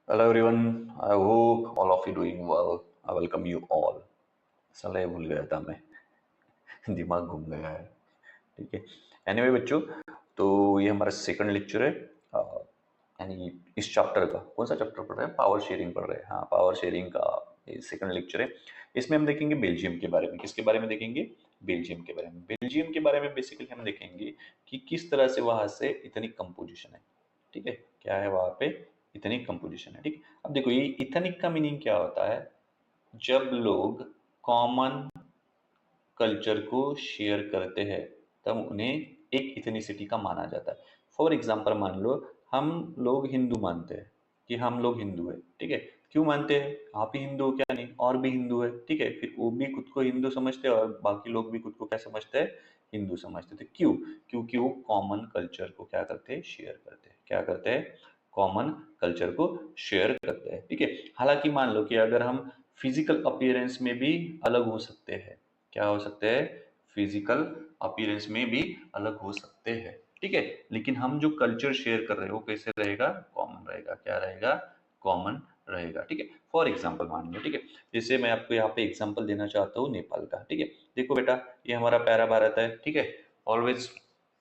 Hello everyone, I hope all of you doing well. I welcome you all. साला ये भूल गया था मैं दिमाग घूम गया है। ठीक है। एनीवे बच्चों, तो ये हमारा सेकंड लेक्चर है। यानी इस चैप्टर का कौन सा चैप्टर पढ़ रहे हैं? पावर शेयरिंग पढ़ रहे हैं। हाँ, पावर शेयरिंग का ये सेकंड लेक्चर है। इसमें हम देखेंगे बेल्जियम के बारे में। किसके बारे में देखेंगे? बेल्जियम के बारे में। बेल्जियम के बारे में बेसिकली हम देखेंगे कि किस तरह से वहां से इतनी कंपोजिशन है। ठीक है, क्या है वहां पे इतनी कंपोजिशन है। ठीक है, अब देखो ये इथनिक का मीनिंग क्या होता है? जब लोग कॉमन कल्चर को शेयर करते हैं तब उन्हें एक इथनिसिटी का माना जाता है। फॉर एग्जाम्पल मान लो हम लोग हिंदू मानते हैं कि हम लोग हिंदू है। ठीक है, क्यों मानते हैं? आप ही हिंदू हो क्या? नहीं, और भी हिंदू है। ठीक है, फिर वो भी खुद को हिंदू समझते हैं और बाकी लोग भी खुद को क्या समझते हैं? हिंदू समझते थे। क्यों? क्योंकि वो कॉमन कल्चर को क्या करते हैं? शेयर करते हैं। क्या करते हैं? कॉमन कल्चर को शेयर करते हैं। ठीक है, हालांकि मान लो कि अगर हम फिजिकल अपीयरेंस में भी अलग हो सकते हैं। क्या हो सकते हैं? फिजिकल अपीयरेंस में भी अलग हो सकते हैं। ठीक है, लेकिन हम जो कल्चर शेयर कर रहे हैं वो कैसे रहेगा? कॉमन रहेगा। क्या रहेगा? कॉमन रहेगा। ठीक है, फॉर एग्जाम्पल मान लो। ठीक है, जैसे मैं आपको यहाँ पे एग्जाम्पल देना चाहता हूँ नेपाल का। ठीक है, देखो बेटा, ये हमारा प्यारा भारत है। ठीक है, always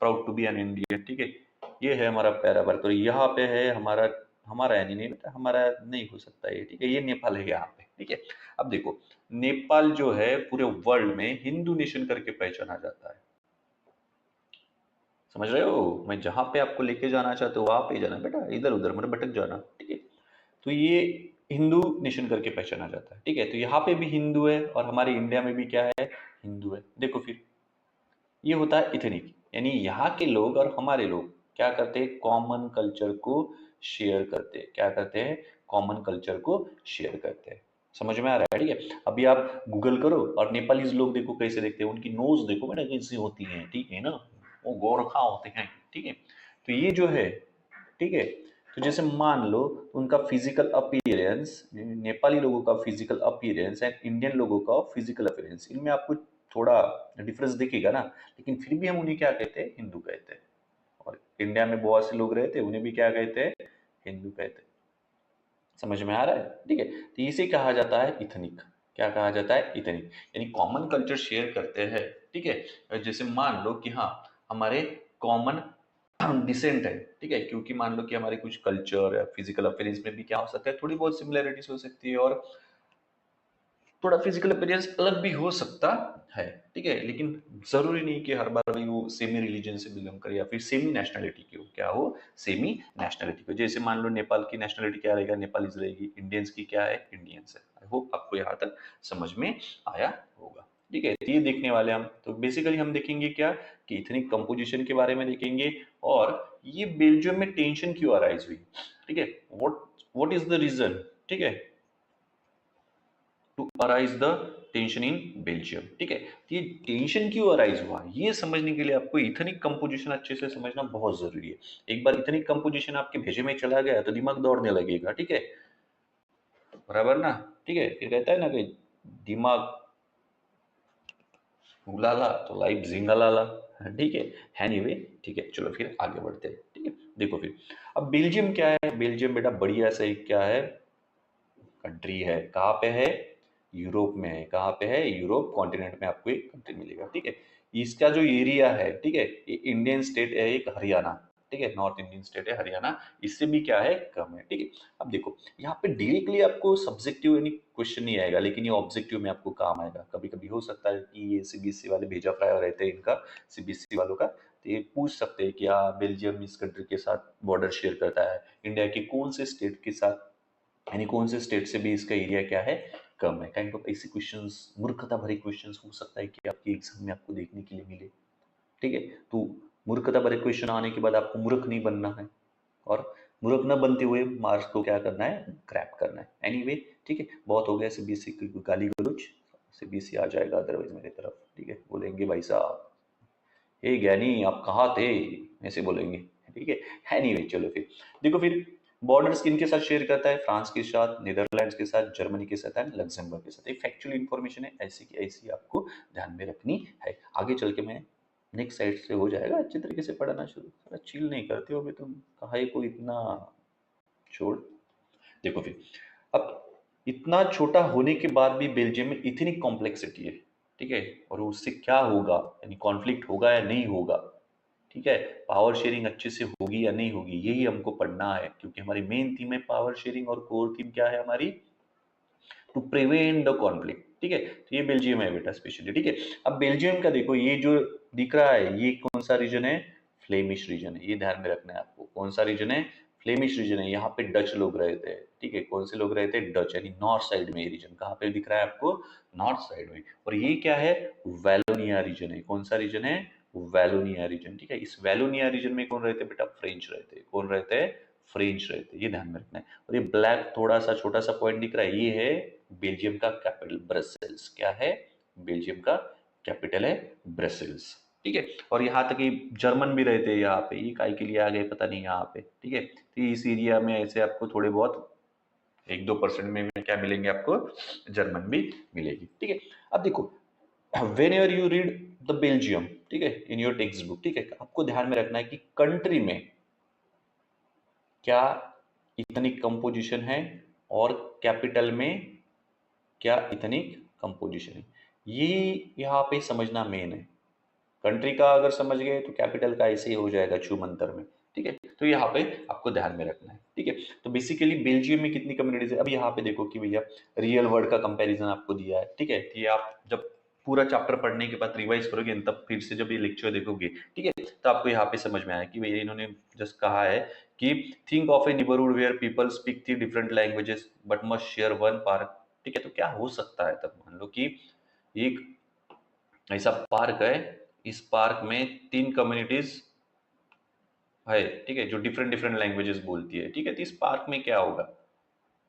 proud to be an Indian. ठीक है, ये है हमारा प्यारा भारत और यहाँ पे है हमारा हमारा यानी नहीं बेटा, हमारा नहीं हो सकता ये। ठीक है, ये नेपाल है यहाँ पे। ठीक है, अब देखो, नेपाल जो है पूरे वर्ल्ड में हिंदू नेशन करके पहचाना जाता है। समझ रहे हो? मैं जहां पे आपको लेके जाना चाहता हूँ वहां पे ही जाना बेटा, इधर उधर मत भटक जाना। ठीक है, तो ये हिंदू नेशन करके पहचाना जाता है। ठीक है, तो यहाँ पे भी हिंदू है और हमारे इंडिया में भी क्या है? हिंदू है। देखो फिर, ये होता है इथनिक, यानी यहाँ के लोग और हमारे लोग क्या करते हैं? कॉमन कल्चर को शेयर करते हैं। क्या करते हैं? कॉमन कल्चर को शेयर करते हैं। समझ में आ रहा है? ठीक है, अभी आप गूगल करो और नेपालीज लोग देखो कैसे देखते हैं। उनकी नोज देखो बेटा कैसी होती है। ठीक है ना, वो गोरखा होते हैं। ठीक है, तो ये जो है, ठीक है, तो जैसे मान लो उनका फिजिकल अपीयरेंस, नेपाली लोगों का फिजिकल अपीयरेंस एंड इंडियन लोगों का फिजिकल अपीयरेंस, इनमें आपको थोड़ा डिफरेंस दिखेगा ना, लेकिन फिर भी हम उन्हें क्या कहते हैं? हिंदू कहते हैं। और इंडिया में बहुत से लोग रहते हैं, उन्हें भी क्या कहते हैं? हिंदू कहते हैं। समझ में आ रहा है? ठीक है, तो इसे कहा जाता है इथनिक। क्या कहा जाता है? इथनिक, यानी कॉमन कल्चर शेयर करते हैं। ठीक है, जैसे मान लो कि हाँ, हमारे कॉमन डिसेंट है। ठीक है, क्योंकि मान लो कि हमारे कुछ कल्चर या फिजिकल अपीयरेंस में भी क्या हो सकता है? थोड़ी बहुत सिमिलैरिटीज हो सकती है और थोड़ा फिजिकल अपीयरेंस अलग भी हो सकता है। ठीक है, लेकिन जरूरी नहीं कि हर बार भी वो सेमी रिलीजन से बिलोंग करे या फिर सेमी नेशनलिटी की हो। क्या हो? सेमी नेशनलिटी को। जैसे मान लो नेपाल की नेशनलिटी क्या रहेगा? नेपालीज रहेगी। इंडियंस की क्या है? इंडियंस है। आई होप आपको यहाँ तक समझ में आया होगा। ठीक है, तो ये देखने वाले हम, तो बेसिकली हम देखेंगे क्या कि इथनिक कंपोजिशन के बारे में देखेंगे और ये बेल्जियम में टेंशन क्यों अराइज हुई। ठीक है, व्हाट इज द रीजन? ठीक है, to arise the tension in Belgium. ठीक है, तो ये टेंशन क्यों अराइज हुआ ये समझने के लिए आपको इथनिक कंपोजिशन अच्छे से समझना बहुत जरूरी है। एक बार इथनिक कंपोजिशन आपके भेजे में चला गया तो दिमाग दौड़ने लगेगा। ठीक है, बराबर ना? ठीक है, फिर कहता है ना कि दिमाग उलाला तो लाइफ जिंगालाला। ठीक है, एनीवे, ठीक है, चलो फिर आगे बढ़ते हैं। ठीक है, देखो फिर, अब बेल्जियम क्या है? बेल्जियम बेटा बढ़िया से क्या है? कंट्री है। कहाँ पे है? यूरोप में है। कहाँ पे है? यूरोप कॉन्टिनेंट में आपको एक कंट्री मिलेगा। ठीक है, इसका जो एरिया है, ठीक है, ये इंडियन स्टेट है एक हरियाणा। ठीक है, नॉर्थ इंडियन स्टेट है हरियाणा, इससे भी क्या है? कम है। ठीक है, अब देखो यहाँ पे डायरेक्टली आपको सब्जेक्टिव यानी क्वेश्चन नहीं आएगा, लेकिन ये ऑब्जेक्टिव में आपको काम आएगा। कभी कभी हो सकता है कि ये सीबीएसई वाले भेजा प्राय रहते हैं इनका, सीबीएसई वालों का, तो ये पूछ सकते हैं कि बेल्जियम इस कंट्री के साथ बॉर्डर शेयर करता है, इंडिया के कौन से स्टेट के साथ, यानी कौन से स्टेट से भी इसका एरिया क्या है? कम है। काइंड ऑफ ऐसे क्वेश्चंस, मूर्खता भरे क्वेश्चंस हो सकता है कि आपके एग्जाम में आपको देखने के लिए मिले। ठीक है, तो मूर्खता भरे क्वेश्चन आने के बाद आपको मूर्ख नहीं बनना है और मूर्ख न बनते हुए मार्क्स को क्या करना है? क्रैप करना है। एनीवे, ठीक है, बहुत हो गया सीबीएसई की गाली गलौज। सीबीएसई आ जाएगा अदरवाइज मेरी तरफ। ठीक है, बोलेंगे भाई साहब, हे ज्ञानी आप कहाँ थे, ऐसे बोलेंगे। ठीक है, एनीवे चलो फिर, देखो फिर, बॉर्डर्स किनके साथ शेयर करता है? फ्रांस के साथ, नीदरलैंड्स के साथ, जर्मनी के साथ एंड लग्जमबर्ग के साथ। एक फैक्चुअल इन्फॉर्मेशन है, ऐसी की ऐसी आपको ध्यान में रखनी है। आगे चल के मैं नेक्स्ट साइड से हो जाएगा अच्छे तरीके से पढ़ाना शुरू। थोड़ा चिल नहीं करते हो अभी तुम, कहा को इतना छोड़। देखो फिर, अब इतना छोटा होने के बाद भी बेल्जियम में इतनी कॉम्प्लेक्सिटी है, ठीक है, और उससे क्या होगा, यानी कॉन्फ्लिक्ट होगा या नहीं होगा, ठीक है, पावर शेयरिंग अच्छे से होगी या नहीं होगी, यही हमको पढ़ना है, क्योंकि हमारी मेन थीम है पावर शेयरिंग, और कोर थीम क्या है हमारी, टू प्रिवेंट द कॉन्फ्लिक्ट, ठीक है। तो ये बेल्जियम है बेटा स्पेशली, ठीक है। अब बेल्जियम का देखो, ये जो दिख रहा है ये कौन सा रीजन है, फ्लेमिश रीजन है, ये ध्यान में रखना है आपको, कौन सा रीजन है, फ्लेमिश रीजन है। यहाँ पे डच लोग रहते हैं, ठीक है, कौन से लोग रहते हैं, डच, यानी नॉर्थ साइड में ये रीजन कहाँ पे दिख रहा है आपको, नॉर्थ साइड में। और ये क्या है, वैलोनिया रीजन है, कौन सा रीजन है, वैलोनिया रीजन, ठीक है। इस वैलोनिया रीजन में कौन रहते हैं बेटा, फ्रेंच रहते हैं, कौन रहते हैं, फ्रेंच रहते हैं, ये ध्यान में रखना है। और ये ब्लैक थोड़ा सा छोटा सा पॉइंट दिख रहा है, ये है बेल्जियम का कैपिटल ब्रसेल्स, क्या है, बेल्जियम का कैपिटल है ब्रसेल्स, ठीक है। और यहाँ तक कि जर्मन भी रहते हैं यहाँ पे, ये काय के लिए आ गए पता नहीं यहाँ पे, ठीक है। तो इस एरिया में ऐसे आपको थोड़े बहुत 1-2% में क्या मिलेंगे आपको, जर्मन भी मिलेगी, ठीक है। अब देखो, when ever you read the Belgium, ठीक है, इन योर टेक्स्ट बुक, ठीक है, आपको ध्यान में रखना है कि कंट्री में क्या इथनिक कंपोजिशन है, और कैपिटल में क्या इथनिक कंपोजिशन है, ये यहाँ पे समझना मेन है। कंट्री का अगर समझ गए तो कैपिटल का ऐसे ही हो जाएगा छू मंतर में, ठीक है। तो यहाँ पे आपको ध्यान में रखना है, ठीक है। तो बेसिकली बेल्जियम में कितनी कम्युनिटीज है, अब यहाँ पे देखो कि भैया रियल वर्ड का कंपैरिजन आपको दिया है, ठीक है। तो ये आप जब पूरा चैप्टर पढ़ने के बाद रिवाइज करोगे, तब फिर से जब ये लेक्चर देखोगे, ठीक है, तो आपको यहाँ पे समझ में आया कि भैया इन्होंने जस्ट कहा है कि think of a neighbourhood where people speak three different languages but must share one park, ठीक है। तो क्या हो सकता है, तब मान लो कि एक ऐसा पार्क है, इस पार्क में 3 कम्युनिटीज है, ठीक है, जो डिफरेंट डिफरेंट लैंग्वेजेस बोलती है, ठीक है। तो इस पार्क में क्या होगा,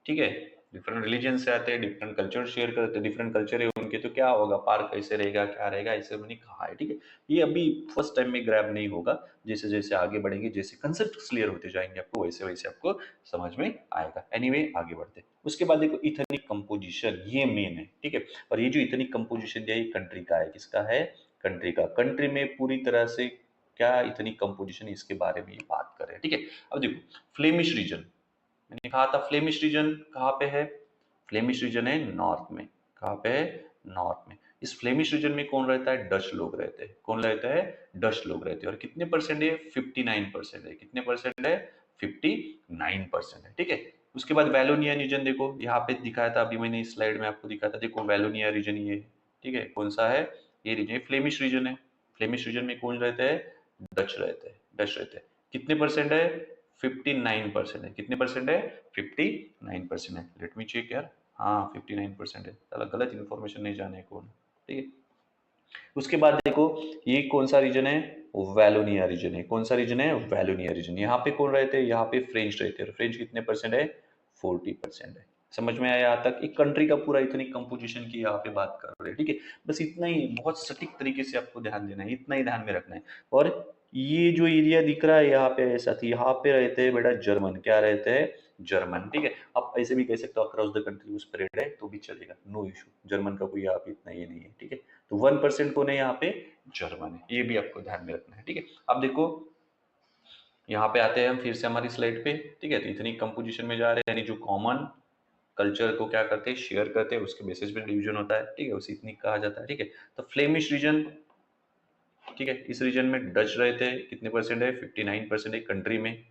ठीक है, डिफरेंट रिलीजन से आते हैं, डिफरेंट कल्चर शेयर करते हैं, डिफरेंट कल्चर है उनके, तो क्या होगा, पार्क कैसे रहेगा, क्या रहेगा, ऐसे मैंने कहा है, ठीक है। ये अभी फर्स्ट टाइम में ग्रैब नहीं होगा, जैसे जैसे आगे बढ़ेंगे, जैसे कंसेप्ट क्लियर होते जाएंगे आपको, वैसे वैसे आपको समझ में आएगा। एनीवे आगे बढ़ते हैं। उसके बाद देखो इथनिक कंपोजिशन, ये मेन है, ठीक है। और ये जो इथनिक कंपोजिशन दिया, ये कंट्री का है, किसका है, कंट्री का। कंट्री में पूरी तरह से क्या इथनिक कंपोजिशन, इसके बारे में ये बात कर रहे हैं, ठीक है। अब देखो फ्लेमिश रीजन, मैंने कहा था फ्लेमिश रीजन कहाँ पे है, फ्लेमिश रीजन है नॉर्थ में, कहाँ पे है, नॉर्थ में। इस फ्लेमिश रीजन में कौन रहता है, डच लोग रहते हैं, कौन रहता है, डच लोग रहते हैं। और कितने परसेंट है, 59% है, कितने परसेंट है, 59% है, ठीक है। उसके बाद वैलोनिया रीजन देखो, यहाँ पे दिखाया था अभी मैंने इस स्लाइड में आपको दिखाया था, देखो वैलोनिया रीजन ये है, ठीक है, कौन सा है, ये रीजन फ्लेमिश रीजन है। फ्लेमिश रीजन में कौन रहता है, डच रहते हैं, डच रहते हैं। कितने परसेंट है, 59% है, कितने परसेंट है, 59% है। लेट मी चेक यार, हाँ 59% है, चलो गलत इन्फॉर्मेशन नहीं जाने कौन, ठीक है। उसके बाद देखो ये कौन सा रीजन है, वैलोनिया रीजन है, कौन सा रीजन है, वैलोनिया रीजन। यहाँ पे कौन रहते हैं, यहाँ पे फ्रेंच रहते हैं, फ्रेंच कितने परसेंट है, 40% है। समझ में आया यहाँ तक, एक कंट्री का पूरा इतनी कंपोजिशन की यहाँ पे बात कर रहे हैं, ठीक है। बस इतना ही, बहुत सटीक तरीके से आपको ध्यान देना है, इतना ही ध्यान में रखना है। और ये जो एरिया दिख रहा है यहाँ पे ऐसा थी, यहाँ पे रहते हैं बेटा जर्मन, क्या रहते हैं, जर्मन, ठीक है। आप ऐसे भी कह सकते हो अक्रॉस द कंट्री स्प्रेड है तो भी चलेगा, नो इशू, जर्मन का कोई यहाँ पे इतना ये नहीं है, ठीक है। तो 1% कौन है यहाँ पे, जर्मन है, ये भी आपको ध्यान में रखना है, ठीक है। अब देखो यहाँ पे आते हैं हम फिर से हमारी स्लाइड पे, ठीक है। तो इतनी कंपोजिशन में जा रहे हैं, यानी जो कॉमन कल्चर को क्या करते हैं, शेयर करते हैं, उसके बेसिस पे डिवीजन होता है, ठीक है, उसे इतनी कहा जाता है, ठीक है। तो फ्लेमिश रीजन, ठीक है, इस रीजन में डच रहते हैं, कितने परसेंट है, 59% है कंट्री में,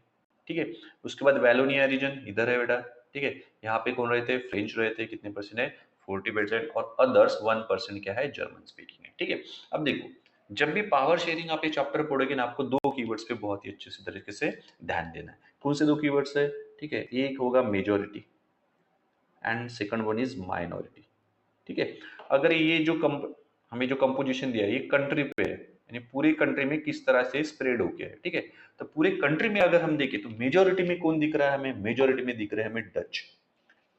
ठीक है। उसके बाद वैलोनिया रीजन इधर है बेटा, ठीक है, यहाँ पे कौन रहते हैं, फ्रेंच रहते हैं, कितने परसेंट है, 40%। और अदर्स 1% क्या है, जर्मन स्पीकिंग है, ठीक है। अब देखो जब भी पावर शेयरिंग आप ये चैप्टर पढ़ोगे ना, आपको 2 कीवर्ड्स पे बहुत ही अच्छे से तरीके से ध्यान देना है। कौन से 2 कीवर्ड्स है, ठीक है, एक होगा majority and second one is minority, ठीक है। अगर ये जो हमें जो कंपोजिशन दिया है ये कंट्री पे है, यानी पूरी कंट्री में किस तरह से स्प्रेड हो गया है, ठीक है। तो पूरे कंट्री में अगर हम देखें तो मेजोरिटी में कौन दिख रहा है हमें, मेजोरिटी में दिख रहे हैं हमें डच,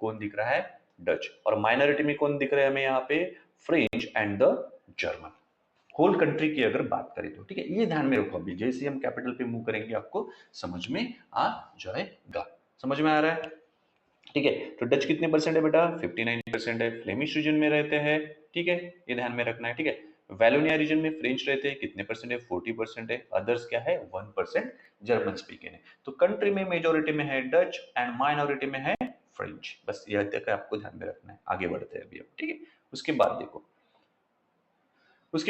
कौन दिख रहा है, डच। और माइनॉरिटी में कौन दिख रहे हैं हमें यहाँ पे, French and the German. Whole country की अगर बात करें तो, ठीक है, ये ध्यान में रखो, अभी जैसे हम कैपिटल पे मूव करेंगे आपको समझ में आ जाएगा, समझ में आ रहा है, ठीक है। तो डच कितने परसेंट है बेटा, 59% है, फ्लेमिश रीजन में रहते हैं, ठीक है, ये ध्यान में रखना है, ठीक है। वैलोनिया रीजन में फ्रेंच रहते हैं, कितने परसेंट है, 40% है। अदर्स क्या है, 1% जर्मन स्पीकिंग है। तो कंट्री में मेजोरिटी में है डच एंड माइनॉरिटी में है फ्रेंच। बस यह तक आपको ध्यान में रखना है। आगे बढ़ते हैं अभी हम, ठीक है। उसके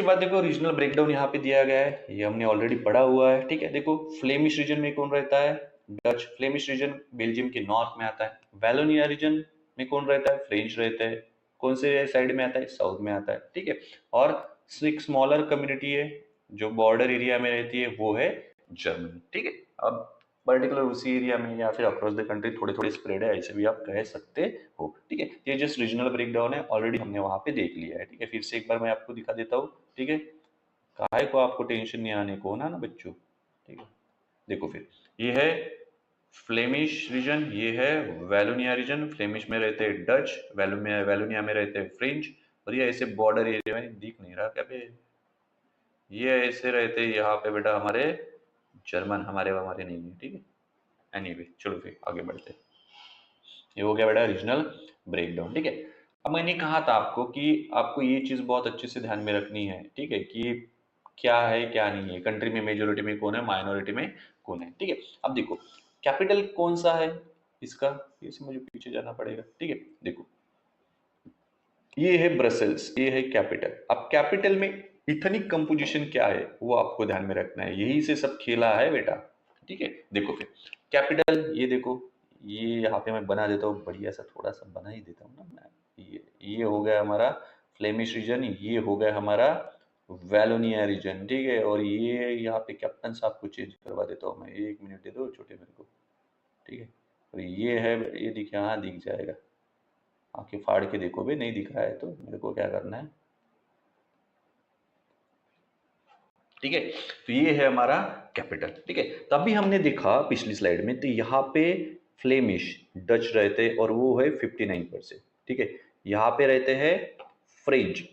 बाद देखो रीजनल ब्रेकडाउन यहाँ पे दिया गया है, ये हमने ऑलरेडी पढ़ा हुआ है, ठीक है। देखो फ्लेमिश रीजन में कौन रहता है, डच। फ्लेमिश रीजन बेल्जियम के नॉर्थ में आता है। वैलोनिया रीजन में कौन रहता है, फ्रेंच रहता है। कौन से साइड में आता है, साउथ में आता है, ठीक है। और एक स्मॉलर कम्युनिटी है जो बॉर्डर एरिया में रहती है, वो है जर्मनी, ठीक है। अब पर्टिकुलर उसी एरिया में या फिर अक्रॉस द कंट्री थोड़े थोड़े स्प्रेड है, ऐसे भी आप कह सकते हो, ठीक है। ये जस्ट रीजनल ब्रेकडाउन है, ऑलरेडी हमने वहां पे देख लिया है, ठीक है। फिर से एक बार मैं आपको दिखा देता हूँ, ठीक है। काहे को आपको टेंशन नहीं आने को ना बच्चों, ठीक है। देखो फिर ये है फ्लेमिश रीजन, ये है वैलोनिया रीजन। फ्लेमिश में रहते हैं डच, वैलोनिया में रहते हैं फ्रेंच। और ये ऐसे बॉर्डर एरिया में दिख नहीं रहा क्या बे, ये ऐसे रहते हैं यहाँ पे बेटा हमारे जर्मन, हमारे हमारे नहीं है, ठीक है। एनीवे चलो फिर आगे बढ़ते हैं। ये हो गया बेटा रीजनल ब्रेकडाउन, ठीक है। अब मैंने कहा था आपको कि आपको ये चीज बहुत अच्छे से ध्यान में रखनी है, ठीक है, कि क्या है क्या नहीं है, कंट्री में मेजोरिटी में कौन है, माइनॉरिटी में कौन है, ठीक है। अब देखो कैपिटल कौन सा है इसका, इसे मुझे पीछे जाना पड़ेगा, ठीक है। देखो ये है ब्रसेल्स, ये है कैपिटल। अब कैपिटल में इथनिक कंपोजिशन क्या है वो आपको ध्यान में रखना है, यही से सब खेला है बेटा, ठीक है। देखो फिर कैपिटल, ये देखो, ये यहाँ पे मैं बना देता हूँ, बढ़िया सा थोड़ा सा बना ही देता हूँ ना मैं। ये हो गया हमारा फ्लेमिश रीजन, ये हो गया हमारा वैलोनिया रीजन, ठीक है। और ये यहाँ पे कैप्टन साहब को चेंज करवा देता हूँ मैं, 1 मिनट दे दो छोटे मेरे को, ठीक है। और ये है, ये दिखे, हाँ दिख जाएगा, आंखें फाड़ के देखो भी, नहीं दिख रहा है तो मेरे को क्या करना है, ठीक है। तो ये है हमारा कैपिटल, ठीक है। तभी हमने देखा पिछली स्लाइड में, तो यहाँ पे फ्लेमिश डच रहते और वो है 59%, ठीक है। यहाँ पे रहते हैं फ्रेंच,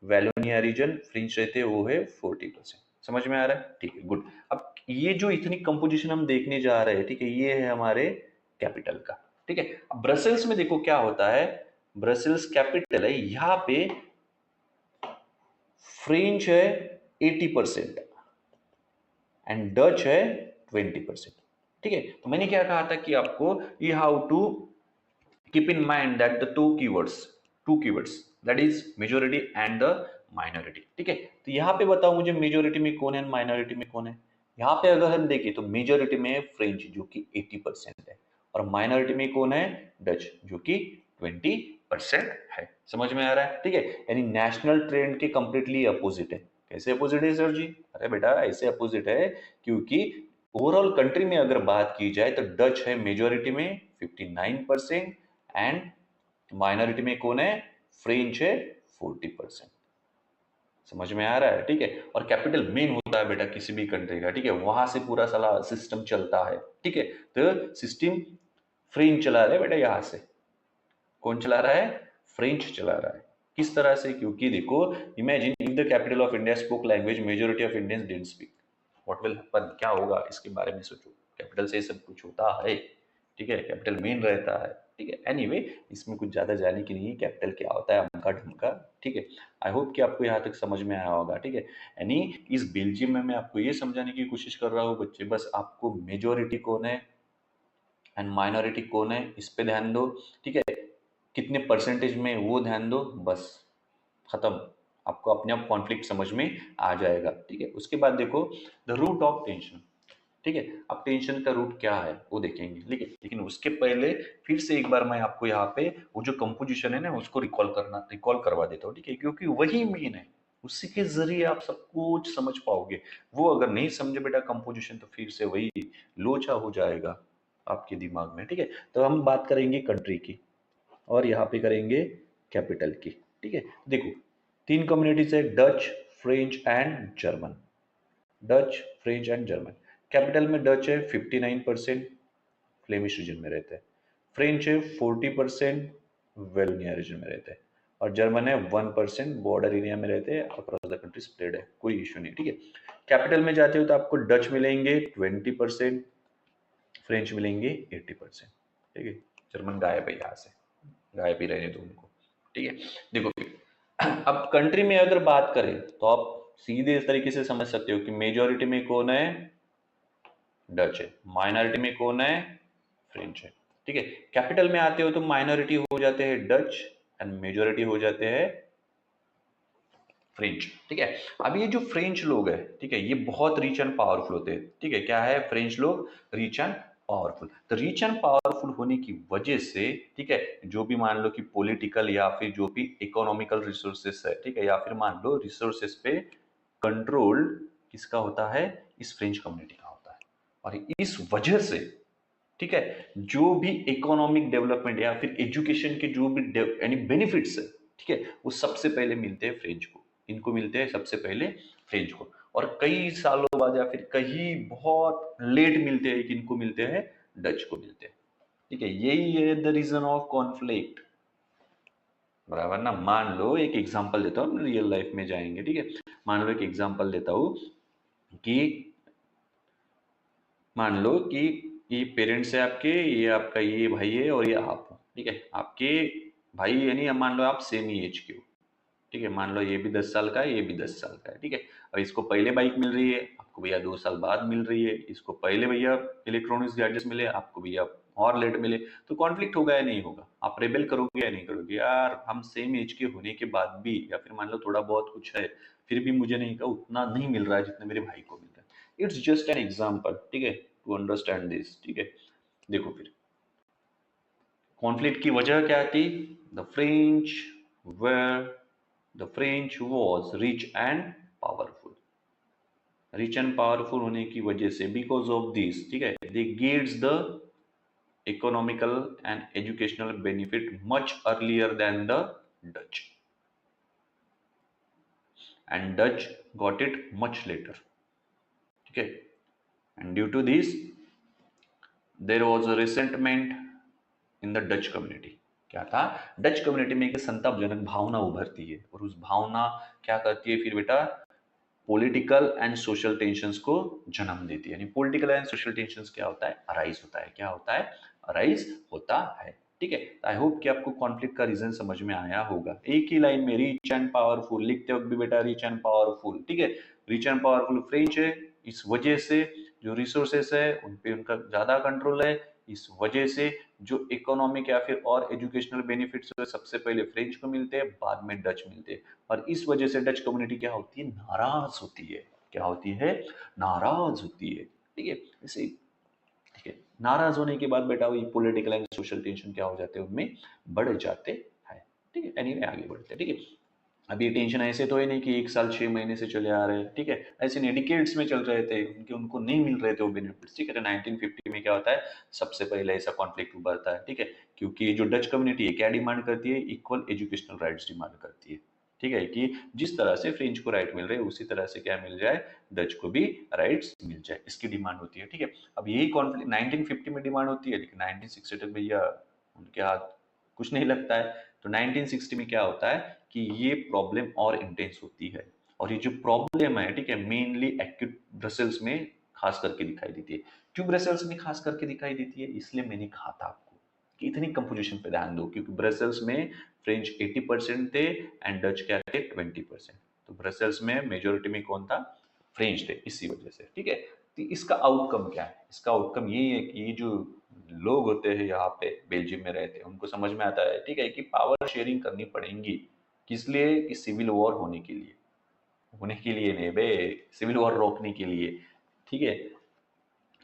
वैलोनिया रीजन फ्रेंच रहते हैं, वो है 40%। समझ में आ रहा है, ठीक है, गुड। अब ये जो इथनिक कंपोजिशन हम देखने जा रहे हैं, ठीक है, ये है हमारे कैपिटल का, ठीक है। अब ब्रसेल्स में देखो क्या होता है, ब्रसेल्स कैपिटल है, यहाँ पे फ्रेंच है 80% एंड डच है 20%, ठीक है। तो मैंने क्या कहा था कि आपको you have to keep in mind that the two keywords that is majority and the minority, ठीक है। तो यहाँ पे बताओ मुझे मेजोरिटी में कौन है, माइनॉरिटी में कौन है। यहाँ पे अगर हम देखें तो मेजोरिटी में फ्रेंच जो कि 80% है, और माइनॉरिटी में कौन है, डच जो कि 20% है। समझ में आ रहा है, ठीक है। यानी नेशनल ट्रेंड के कंप्लीटली अपोजिट है। कैसे अपोजिट है सर जी, अरे बेटा ऐसे अपोजिट है क्योंकि ओवरऑल कंट्री में अगर बात की जाए तो डच है मेजोरिटी में 59% एंड माइनॉरिटी में कौन है, फ्रेंच है 40%। समझ में आ रहा है, ठीक है। और कैपिटल मेन होता है बेटा किसी भी कंट्री का, ठीक है, वहां से पूरा साला सिस्टम चलता है, ठीक है। तो सिस्टम फ्रेंच चला रहा है बेटा, यहाँ से कौन चला रहा है, फ्रेंच चला रहा है। किस तरह से, क्योंकि देखो imagine if the capital of India spoke language majority of Indians didn't speak, what will happen, क्या होगा, इसके बारे में सोचो। कैपिटल से सब कुछ होता है, ठीक है, कैपिटल मेन रहता है, ठीक है। एनीवे इसमें कुछ ज्यादा जाने की नहीं, कैपिटल क्या होता है अमका ढमका, ठीक है। आई होप कि आपको यहाँ तक समझ में आया होगा, ठीक है। यानी इस बेल्जियम में मैं आपको ये समझाने की कोशिश कर रहा हूँ बच्चे, बस आपको मेजोरिटी कौन है एंड माइनॉरिटी कौन है इस पे ध्यान दो, ठीक है। कितने परसेंटेज में वो ध्यान दो, बस खत्म। आपको अपने आप कॉन्फ्लिक्ट समझ में आ जाएगा, ठीक है। उसके बाद देखो द रूट ऑफ टेंशन, ठीक है। अब टेंशन का रूट क्या है वो देखेंगे, लेकिन उसके पहले फिर से एक बार मैं आपको यहाँ पे वो जो कंपोजिशन है ना उसको रिकॉल करवा देता हूँ, ठीक है, क्योंकि वही मेन है, उसी के जरिए आप सब कुछ समझ पाओगे। वो अगर नहीं समझे बेटा कंपोजिशन तो फिर से वही लोचा हो जाएगा आपके दिमाग में, ठीक है। तो हम बात करेंगे कंट्री की और यहाँ पे करेंगे कैपिटल की, ठीक है। देखो तीन कम्युनिटीज है, Dutch, French and German. Dutch, French and German. Capital में डच है 59%, फ्लेमिश रीजन में रहते हैं। फ्रेंच है 40%, वेलोनिया रीजन में रहते हैं। और जर्मन है 1%, बॉर्डर एरिया में रहते हैं, अक्रॉस द कंट्री स्प्रेड है, कोई इशू नहीं, ठीक है। कैपिटल में जाते हो तो आपको डच मिलेंगे 20%, फ्रेंच मिलेंगे 80%, ठीक है। जर्मन गायब है यहाँ से, गायब ही रहने दो उनको, ठीक है। देखो फिर अब कंट्री में अगर बात करें तो आप सीधे इस तरीके से समझ सकते हो कि मेजोरिटी में कौन है, डच है, माइनॉरिटी में कौन है, फ्रेंच है, ठीक है। कैपिटल में आते हो तो माइनॉरिटी हो जाते हैं डच एंड मेजोरिटी हो जाते हैं फ्रेंच। ठीक है। अब ये जो फ्रेंच लोग हैं, ठीक है, ये बहुत रिच एंड पावरफुल होते हैं। ठीक है, क्या है, फ्रेंच लोग रिच एंड पावरफुल। तो रिच एंड पावरफुल होने की वजह से, ठीक है, जो भी मान लो कि पॉलिटिकल या फिर जो भी इकोनॉमिकल रिसोर्सेस है, ठीक है, या फिर मान लो रिसोर्सेस पे कंट्रोल किसका होता है, इस फ्रेंच कम्युनिटी का होता है। और इस वजह से, ठीक है, जो भी इकोनॉमिक डेवलपमेंट या फिर एजुकेशन के जो भी यानी बेनिफिट्स है, ठीक है, वो सबसे पहले मिलते हैं फ्रेंच को। इनको मिलते हैं सबसे पहले फ्रेंच को, और कई सालों बाद या फिर कहीं बहुत लेट मिलते हैं, किनको मिलते हैं, डच को मिलते हैं। ठीक है, यही है द रीजन ऑफ कॉन्फ्लिक्ट। बराबर ना। मान लो एक एग्जांपल देता हूँ, रियल लाइफ में जाएंगे, ठीक है। मान लो एक एग्जांपल देता हूँ कि मान लो कि ये पेरेंट्स है आपके, ये आपका ये भाई है और ये आप हो, ठीक है। आपके भाई यानी अब मान लो आप सेम ही एज के हो, ठीक है। मान लो ये भी 10 साल का है, ये भी 10 साल का है, ठीक है। अब इसको पहले बाइक मिल रही है, आपको भैया 2 साल बाद मिल रही है। इसको पहले भैया इलेक्ट्रॉनिक्स गैजेट्स मिले, आपको भैया और लेट मिले। तो कॉन्फ्लिक्ट होगा या नहीं होगा? आप रेबेल करोगे या नहीं करोगे, यार हम सेम एज के होने के बाद भी, या फिर मान लो थोड़ा बहुत कुछ है, फिर भी मुझे नहीं का उतना नहीं मिल रहा है जितना मेरे भाई को मिल रहा है। इट्स जस्ट एन एग्जाम्पल, ठीक है, टू अंडरस्टैंड दिस। ठीक है, देखो फिर कॉन्फ्लिक्ट की वजह क्या थी? The French were the French was rich and powerful. Rich and powerful होने की वजह से, बिकॉज ऑफ दिस, ठीक है, they gets the economical and educational benefit much earlier than the Dutch, and Dutch got it much later. ठीक है, and due to this there was a resentment in the Dutch community. क्या था? Dutch community में एक संतापजनक भावना उभरती है, और उस भावना क्या करती है फिर बेटा? पॉलिटिकल एंड सोशल टेंशंस को जन्म देती है। यानी पॉलिटिकल एंड सोशल टेंशंस क्या होता है? अराइज होता है। क्या होता है? अराइज होता है। ठीक है, आई होप कि आपको कॉन्फ्लिक्ट का रीजन समझ में आया होगा। एक ही लाइन में रिच एंड पावरफुल लिखते वक्त भी बेटा रिच एंड पावरफुल, ठीक है, रिच एंड पावरफुल फ्रेंच है, इस वजह से जो रिसोर्सेस है उन पे उनका ज्यादा कंट्रोल है, इस वजह से जो इकोनॉमिक या फिर और एजुकेशनल बेनिफिट्स सबसे पहले फ्रेंच को मिलते हैं, बाद में डच मिलते हैं। और इस वजह से डच कम्युनिटी क्या होती है? नाराज होती है। क्या होती है? नाराज होती है। ठीक है, इसे, ठीक है, नाराज होने के बाद बेटा वही पॉलिटिकल एंड सोशल टेंशन क्या हो जाते हैं, उनमें बढ़ जाते हैं। ठीक है, एनीवे आगे बढ़ते हैं। ठीक है, अब ये टेंशन ऐसे तो है नहीं कि 1 साल 6 महीने से चले आ रहे हैं, ठीक है, ऐसे नहीं, डिकेड्स में चल रहे थे, उनके उनको नहीं मिल रहे थे वो बेनिफिट्स। ठीक है, तो 1950 में क्या होता है? सबसे पहले ऐसा कॉन्फ्लिक्ट उभरता है। ठीक है, क्योंकि जो डच कम्युनिटी है क्या डिमांड करती है? इक्वल एजुकेशनल राइट्स डिमांड करती है। ठीक है, कि जिस तरह से फ्रेंच को राइट मिल रहे हैं उसी तरह से क्या मिल जाए, डच को भी राइट्स मिल जाए, इसकी डिमांड होती है। ठीक है, अब यही कॉन्फ्लिक्ट 1950 में डिमांड होती है, लेकिन 1960 तक भैया उनके हाथ कुछ नहीं लगता है। तो 1960 में क्या होता है कि ये प्रॉब्लम और इंटेंस होती है, और ये जो प्रॉब्लम है, ठीक है, मेनली एक्यूट ब्रसल्स में खास करके दिखाई देती है। क्यों ब्रसल्स में खास करके दिखाई देती है? इसलिए मैंने कहा था आपको कि इतनी कंपोजिशन पे ध्यान दो, क्योंकि ब्रसल्स में फ्रेंच 80% थे एंड डच क्या थे? 20%। तो ब्रसल्स में मेजोरिटी में कौन था? फ्रेंच थे, इसी वजह से। ठीक है, तो इसका आउटकम क्या है? इसका आउटकम ये है कि ये जो लोग होते हैं यहाँ पे बेल्जियम में रहते हैं, उनको समझ में आता है, ठीक है, कि पावर शेयरिंग करनी पड़ेगी। किस लिए? कि सिविल वॉर होने के लिए, होने के लिए नहीं बे, सिविल वॉर रोकने के लिए। ठीक है,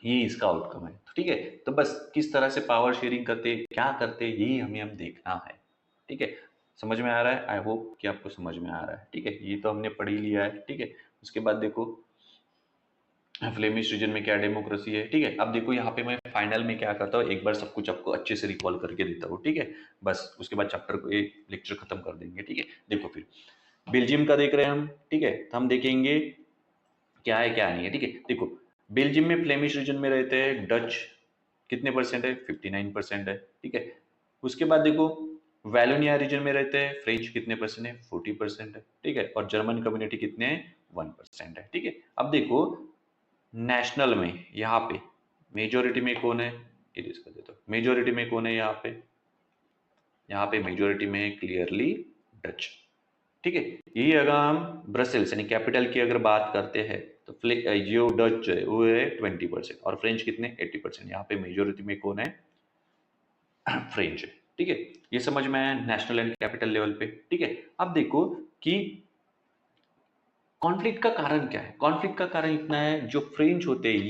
ये इसका आउटकम है। तो ठीक है, तो बस किस तरह से पावर शेयरिंग करते, क्या करते, यही हमें हम देखना है। ठीक है, समझ में आ रहा है? आई होप कि आपको समझ में आ रहा है। ठीक है, ये तो हमने पढ़ ही लिया है। ठीक है, उसके बाद देखो फ्लेमिश रीजन में क्या डेमोक्रेसी है। ठीक है, अब देखो यहाँ पे मैं फाइनल में क्या करता हूँ, एक बार सब कुछ आपको अच्छे से रिकॉल करके देता हूँ। ठीक है, बस उसके बाद चैप्टर को एक लेक्चर खत्म कर देंगे। ठीक है, देखो फिर बेल्जियम का देख रहे हैं हम। ठीक है, तो हम देखेंगे क्या है क्या नहीं है। ठीक है, देखो बेल्जियम में फ्लेमिश रीजन में रहते हैं डच, कितने परसेंट है? 59% है। ठीक है, उसके बाद देखो वैलोनिया रीजन में रहते हैं फ्रेंच, कितने परसेंट है? 40% है। ठीक है, और जर्मन कम्युनिटी कितने हैं? 1% है। ठीक है, अब देखो नेशनल में यहाँ पे मेजोरिटी में कौन है? इरेज कर देता हूँ। मेजोरिटी में कौन है यहाँ पे? यहाँ पे मेजोरिटी में है क्लियरली डच। ठीक है, यही अगर हम ब्रसेल्स यानी कैपिटल की अगर बात करते हैं तो जो डच है वो है 20%, और फ्रेंच कितने? 80%। यहाँ पे मेजोरिटी में कौन है? फ्रेंच है, ठीक है। ये समझ में आया नेशनल एंड कैपिटल लेवल पे, ठीक है। अब देखो कि कॉन्फ्लिक्ट का कारण क्या है। कॉन्फ्लिक्ट का कारण इतना है, जो फ्रेंच होते हैं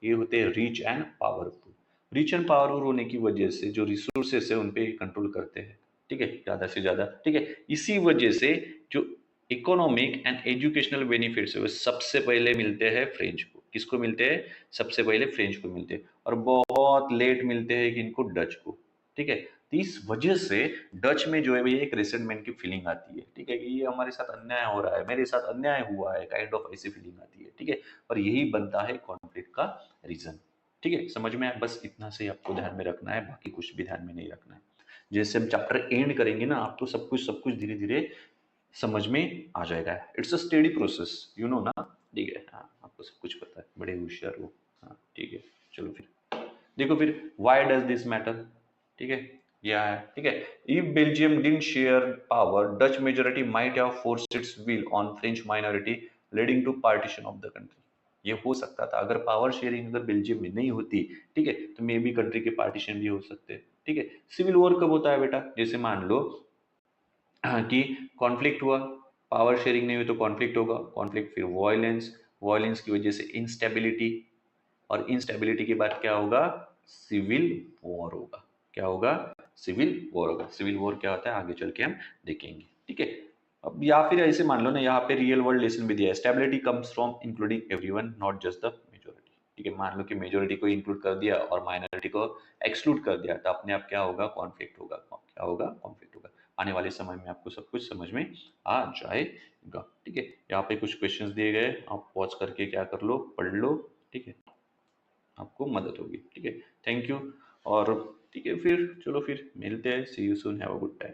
ये होते हैं rich and powerful. Rich and powerful होने की वजह से जो रिसोर्सेस है उन पे कंट्रोल करते हैं, ठीक है, ज्यादा से ज्यादा, ठीक है। इसी वजह से जो इकोनॉमिक एंड एजुकेशनल बेनिफिट्स है वो सबसे पहले मिलते हैं फ्रेंच को। किसको मिलते हैं? सबसे पहले फ्रेंच को मिलते हैं, और बहुत लेट मिलते हैं कि इनको डच को, ठीक है। तो इस वजह से डच में जो है भैया एक रिसेंटमेंट की फीलिंग आती है, ठीक है, कि ये हमारे साथ अन्याय हो रहा है, मेरे साथ अन्याय हुआ है, काइंड ऑफ ऐसी फीलिंग आती है, ठीक है। और यही बनता है कॉन्फ्लिक्ट का रीजन, ठीक है। समझ में आया? बस इतना से आपको ध्यान में रखना है, बाकी कुछ भी ध्यान में नहीं रखना है। जैसे हम चैप्टर एंड करेंगे ना, आपको सब कुछ धीरे धीरे समझ में आ जाएगा। It's a study process, you know ना, ठीक है। हाँ, आपको सब कुछ पता है, बड़े होशियार हो। हाँ, ठीक है। चलो फिर देखो, फिर व्हाई डज दिस मैटर, ठीक है। यह है, ठीक है। If Belgium didn't share power, Dutch majority might have forced its will on French minority, leading to partition of the country. ये हो सकता था अगर पावर शेयरिंग अगर बेल्जियम में नहीं होती, ठीक है, तो मे बी कंट्री के पार्टीशन भी हो सकते, ठीक है। सिविल वॉर कब होता है बेटा? जैसे मान लो कि कॉन्फ्लिक्ट हुआ, पावर शेयरिंग नहीं हुई तो कॉन्फ्लिक्ट होगा, कॉन्फ्लिक्ट फिर वॉयलेंस, वॉयलेंस की वजह से इंस्टेबिलिटी, और इंस्टेबिलिटी के बाद क्या होगा? सिविल वॉर होगा। क्या होगा? सिविल वॉर होगा। सिविल वॉर क्या होता है आगे चल के हम देखेंगे, ठीक है। अब या फिर ऐसे मान लो ना, यहाँ पे रियल वर्ल्ड लेसन भी दिया है, stability comes from including everyone not just the majority, ठीक है। मान लो कि मेजोरिटी को इंक्लूड कर दिया और माइनॉरिटी को एक्सक्लूड कर दिया, तो अपने आप क्या होगा? कॉन्फ्लिक्ट होगा। क्या होगा? कॉन्फ्लिक्ट होगा। आने वाले समय में आपको सब कुछ समझ में आ जाएगा, ठीक है। यहाँ पे कुछ क्वेश्चंस दिए गए, आप पॉज करके क्या कर लो, पढ़ लो, ठीक है, आपको मदद होगी, ठीक है। Thank you. और ठीक है, फिर चलो फिर मिलते हैं, see you soon, have a good time.